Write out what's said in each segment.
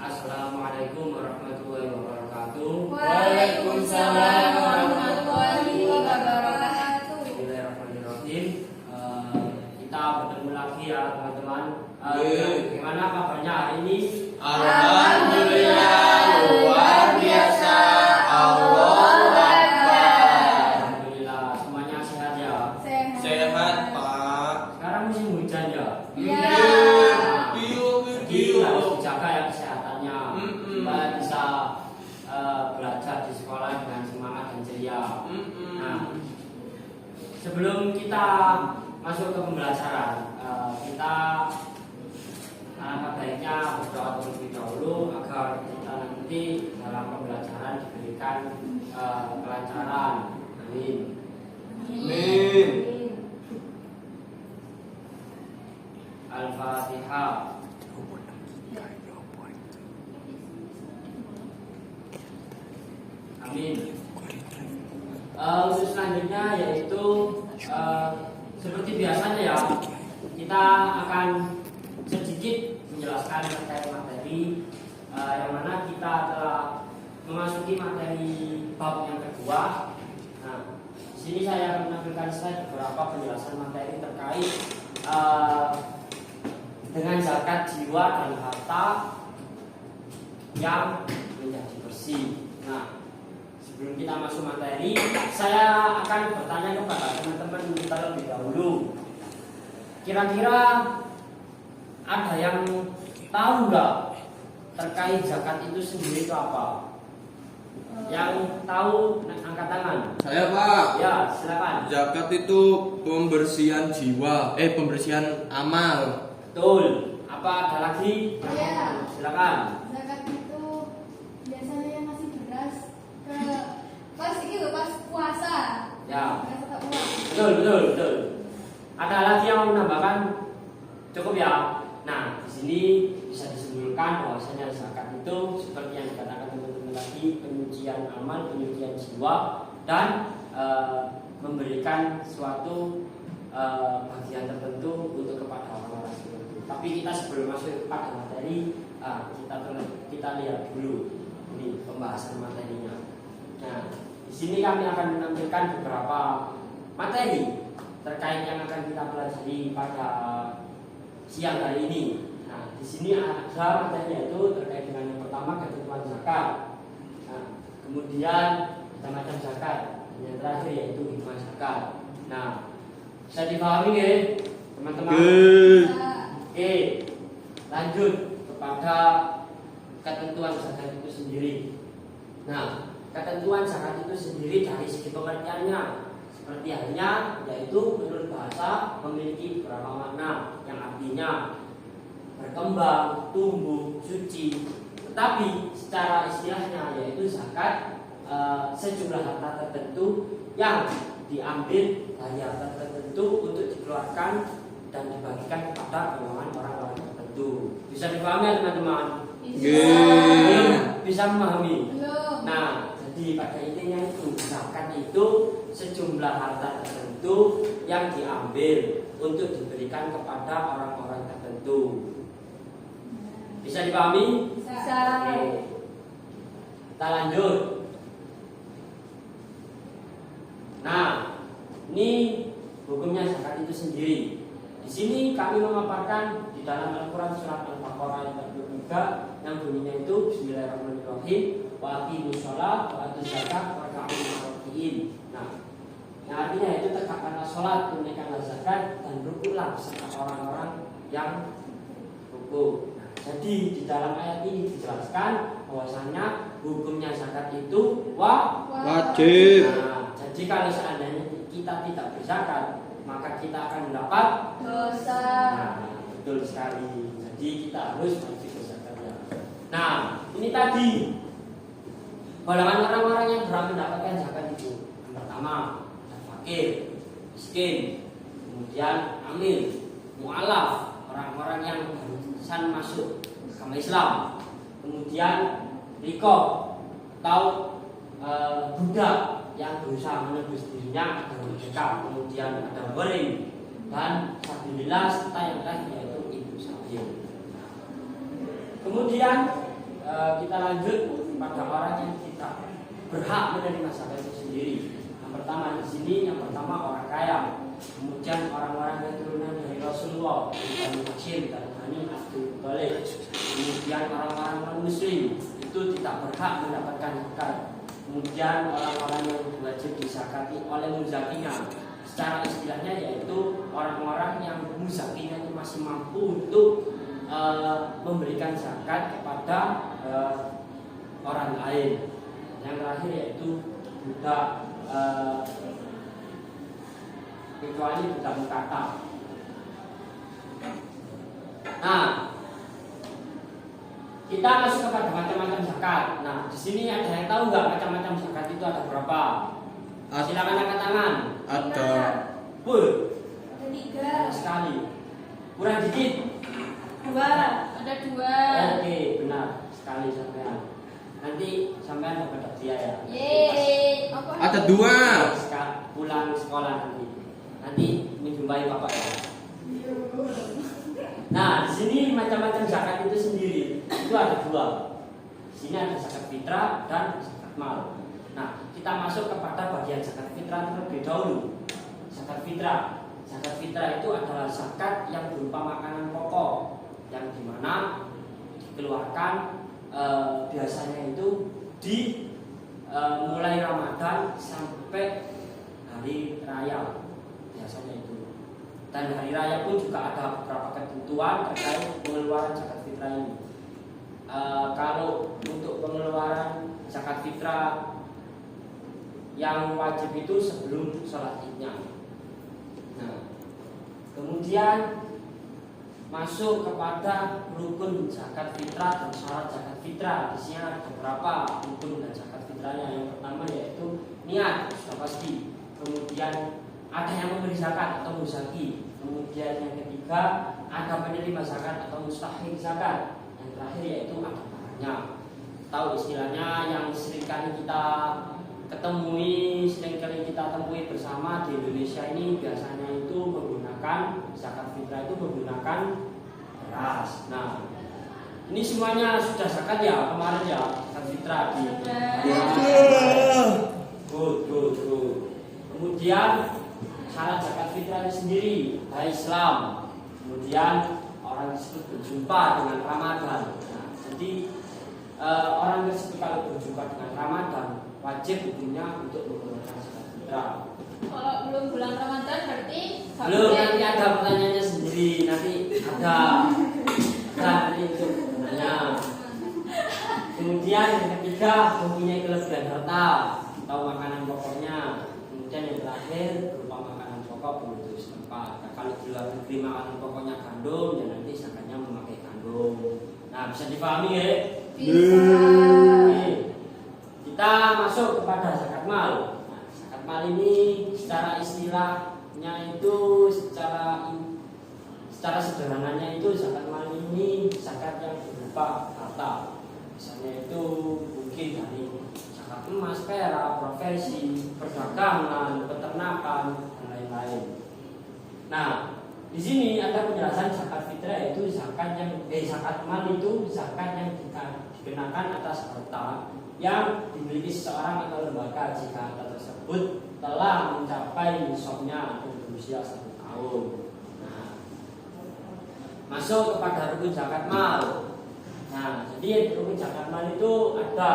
Assalamualaikum warahmatullahi wabarakatuh. Waalaikumsalam warahmatullahi wabarakatuh. Bismillahirrahmanirrahim. Kita bertemu lagi ya teman-teman. Gimana kabarnya hari ini? Alhamdulillah luar biasa. Allahu Akbar. Alhamdulillah semuanya sehat ya. Sehat Pak. Sekarang musim hujan ya. Iya. Jadi harus dijaga ya kesehatannya. Supaya bisa belajar di sekolah dengan semangat dan ceria. Nah, sebelum kita masuk ke pembelajaran, kita baiknya berdoa terlebih dahulu agar kita nanti dalam pembelajaran diberikan kelancaran. Amin. Amin. Al-Fatihah. Amin. Untuk selanjutnya yaitu seperti biasanya ya, kita akan sedikit menjelaskan terkait materi yang mana kita telah memasuki materi bab yang kedua. Nah, di sini saya akan menampilkan slide beberapa penjelasan materi terkait dengan zakat jiwa dan harta yang menjadi bersih. Nah, sebelum kita masuk materi, saya akan bertanya kepada teman-teman terlebih dahulu. Kira-kira ada yang tahu nggak terkait zakat itu sendiri itu apa? Yang tahu angkat tangan. Saya Pak. Ya, silakan. Zakat itu pembersihan jiwa, pembersihan amal. Betul. Apa ada lagi? Ya. Silakan. Zakat itu biasanya yang ngasih beras ke pas ini loh, pas puasa. Ya. Beras atau uang. Betul. Ada lagi yang mau menambahkan? Cukup ya. Nah, di sini bisa disimpulkan bahwasanya zakat itu seperti yang dikatakan teman-teman tadi, penyucian amal, penyucian jiwa, dan memberikan suatu bagian tertentu untuk kepada orang-orang tertentu. Tapi kita sebelum masuk kepada materi, kita lihat dulu ini pembahasan materinya. Nah, di sini kami akan menampilkan beberapa materi terkait yang akan kita pelajari pada siang hari ini. Nah, di sini ada materinya itu terkait dengan yang pertama ketentuan zakat. Nah, kemudian macam-macam zakat. Yang terakhir yaitu hikmah zakat. Nah, bisa dipahami ya, teman-teman? Oke, lanjut kepada ketentuan zakat itu sendiri. Nah, ketentuan zakat itu sendiri dari segi pengertiannya seperti halnya yaitu menurut bahasa memiliki beberapa makna yang artinya berkembang, tumbuh, suci. Tetapi secara istilahnya yaitu zakat sejumlah harta tertentu yang diambil dari harta tertentu untuk dikeluarkan dan dibagikan kepada golongan orang-orang tertentu. Bisa dipahami ya teman-teman? Bisa memahami? Belum. Nah, jadi pada intinya itu zakat itu sejumlah harta tertentu yang diambil untuk diberikan kepada orang-orang tertentu. Bisa dipahami? Bisa. Oke. Kita lanjut. Nah, ini hukumnya zakat itu sendiri. Di sini kami memaparkan di dalam Al-Quran surat Al-Baqarah ayat 23 yang bunyinya itu Bismillahirrahmanirrahim. Wa aqimus shalah wa atuz zakat warka'u ma'ar-raki'in. Nah, yang artinya itu tegakkanlah sholat, tunaikanlah zakat, dan rukulah beserta orang-orang yang rukuk. Nah, jadi di dalam ayat ini dijelaskan bahwasanya hukumnya zakat itu Wajib. Nah, jadi kalau seandainya kita tidak berzakat, maka kita akan mendapat Dosa. Nah, betul sekali. Jadi kita harus wajib berzakatnya. Nah, ini tadi golongan orang-orang yang berhak mendapatkan zakat itu. Yang pertama, fakir, miskin, kemudian amil, mu'alaf, orang-orang yang barusan masuk agama Islam, kemudian rikob atau budak yang berusaha menebus dirinya agar merdeka, kemudian ada goreng dan sabilillah serta yang lain yaitu ibu sabil. Kemudian kita lanjut pada orang yang kita berhak menerima zakat itu sendiri. Yang pertama di sini, yang pertama orang kaya. Kemudian orang-orang yang turunan dari Rasulullah, Bani Hashim, Bani Abdul Muthalib. Kemudian orang-orang non Muslim itu tidak berhak mendapatkan zakat. Kemudian orang-orang yang wajib disakati oleh muzakinya, secara istilahnya yaitu orang-orang yang muzakinya itu masih mampu untuk memberikan zakat kepada orang lain. Yang terakhir yaitu budak, kecuali budak mukatab. Nah, kita masuk kepada macam-macam zakat. Nah, di sini ada yang tahu nggak macam-macam zakat itu ada berapa? Silakan angkat tangan. Ada. Full. Ada 3. Banyak sekali. Kurang dikit. 2. Ada 2. Oke, benar sekali sampean. Nanti sampean dapat hadiah ya. Yeay. Apa? Ada 2. Pulang sekolah nanti menjumpai bapak ya. Nah, di sini macam-macam zakat itu sendiri itu ada 2. Di sini ada zakat fitrah dan zakat mal. Nah, kita masuk kepada bagian zakat fitrah terlebih dahulu. Zakat fitrah itu adalah zakat yang berupa makanan pokok yang dimana dikeluarkan biasanya itu di mulai Ramadan sampai hari raya biasanya itu. Dan hari raya pun juga ada beberapa ketentuan terkait pengeluaran zakat fitrah ini. Kalau untuk pengeluaran zakat fitrah yang wajib itu sebelum sholat idnya. Nah, kemudian masuk kepada rukun zakat fitrah dan syarat zakat fitrah. Di sini ada beberapa rukun dan zakat fitrahnya. Yang pertama yaitu niat, sudah pasti. Kemudian ada yang memberi zakat atau muzaki. Kemudian yang ketiga ada penerima zakat atau mustahik zakat. Yang terakhir yaitu ada barangnya. Tahu istilahnya yang seringkali kita temui bersama di Indonesia ini biasanya itu menggunakan zakat fitrah itu menggunakan beras. Nah, ini semuanya sudah zakat ya kemarin ya zakat fitrah di. Good. Kemudian syarat zakat fitrah itu sendiri dari Islam. Kemudian orang tersebut berjumpa dengan Ramadan. Nah, jadi orang tersebut kalau berjumpa dengan Ramadan wajib hukumnya untuk mengeluarkan zakat fitrah. Kalau belum bulan Ramadan berarti Belum, nanti ada pertanyaannya sendiri. Nanti ada nanti itu sebenarnya. Kemudian yang ketiga mempunyai kelebihan harta atau makanan pokoknya. Kemudian yang terakhir berupa makanan pokok penduduk setempat. Nah, kalau di luar negeri makanan pokoknya gandum, ya nanti zakatnya memakai gandum. Nah, bisa dipahami ya? bisa. Oke. Kita masuk kepada zakat mal. Nah, zakat mal ini secara istilahnya itu secara sederhananya itu zakat mal ini zakat yang berupa harta. Misalnya itu mungkin dari zakat emas, perak, profesi, perdagangan, peternakan dan lain-lain. Nah, di sini ada penjelasan zakat fitrah itu zakat mal itu zakat yang dikenakan atas harta yang dimiliki seseorang atau lembaga jika harta tersebut telah mencapai nisabnya atau berusia 1 tahun. Nah, masuk kepada rukun zakat mal. Nah, jadi rukun zakat mal itu ada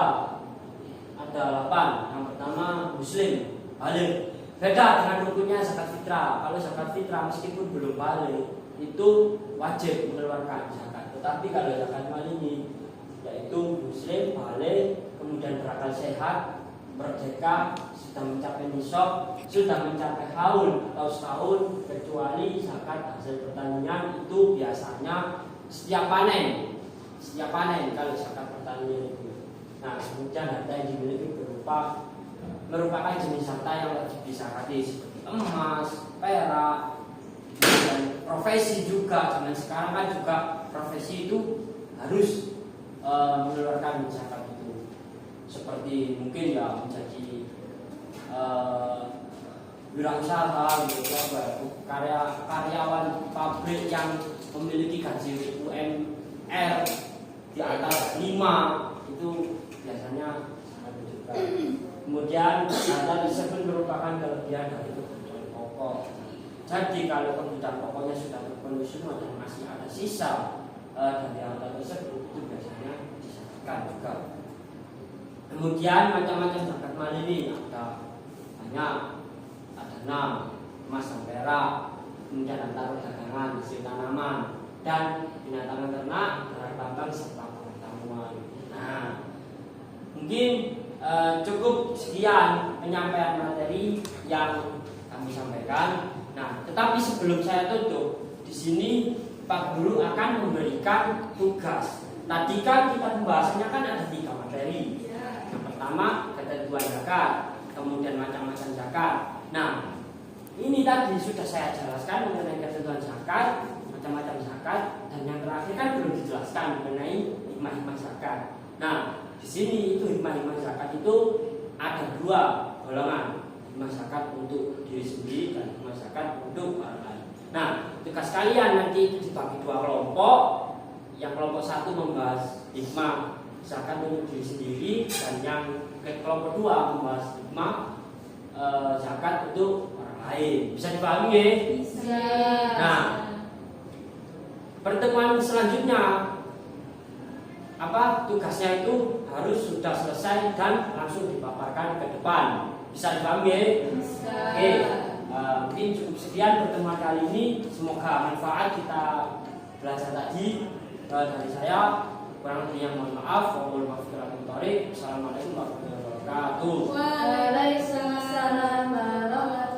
8. Yang pertama muslim, balik. Beda dengan rukunnya zakat fitrah. Kalau zakat fitrah meskipun belum balik itu wajib mengeluarkan zakat. Tetapi kalau zakat mal ini yaitu muslim, balik, kemudian berakal sehat, merdeka, sudah mencapai nisab, sudah mencapai haul atau setahun, kecuali zakat hasil pertanian itu biasanya setiap panen kalau zakat pertanian itu. Nah, kemudian harta yang dimiliki merupakan jenis harta yang wajib disakati seperti emas, perak, dan profesi juga. Zaman sekarang kan juga profesi itu harus mengeluarkan zakat itu. Seperti mungkin ya menjadi wirausaha, karyawan pabrik yang memiliki gaji UMR di atas 5 Kemudian data tersebut merupakan kelebihan dari kebutuhan pokok. Jadi kalau kebutuhan pokoknya sudah terpenuhi semua dan masih ada sisa dari harta tersebut, itu biasanya disakatkan juga. Kemudian macam-macam zakat mal ini ada banyak, ada 6, emas dan perak, kemudian antara dagangan, hasil tanaman, dan binatang ternak, barang tambang serta pengetahuan. Nah, mungkin cukup sekian penyampaian materi yang kami sampaikan. Nah, tetapi sebelum saya tutup, di sini Pak Guru akan memberikan tugas. Tadi kan kita pembahasannya kan ada 3 materi. Yang pertama ketentuan zakat, kemudian macam-macam zakat. Nah, ini tadi sudah saya jelaskan mengenai ketentuan zakat, macam-macam zakat, dan yang terakhir kan belum dijelaskan mengenai hikmah-hikmah zakat. Nah, di sini itu hikmah-hikmah zakat itu ada 2 golongan, hikmah zakat untuk diri sendiri dan hikmah zakat untuk orang lain. Nah, tugas kalian nanti dibagi 2 kelompok. Yang kelompok 1 membahas hikmah zakat untuk diri sendiri, dan yang kelompok 2 membahas hikmah zakat untuk orang lain. Bisa dipahami ya? Bisa. Nah, pertemuan selanjutnya tugasnya itu harus sudah selesai dan langsung dipaparkan ke depan. Bisa dipahami ya? Bisa. Oke, mungkin cukup sekian pertemuan kali ini. Semoga manfaat kita belajar tadi. Dari saya, kurang lebih yang mohon maaf. Wassalamualaikum warahmatullahi wabarakatuh. Waalaikumsalam warahmatullahi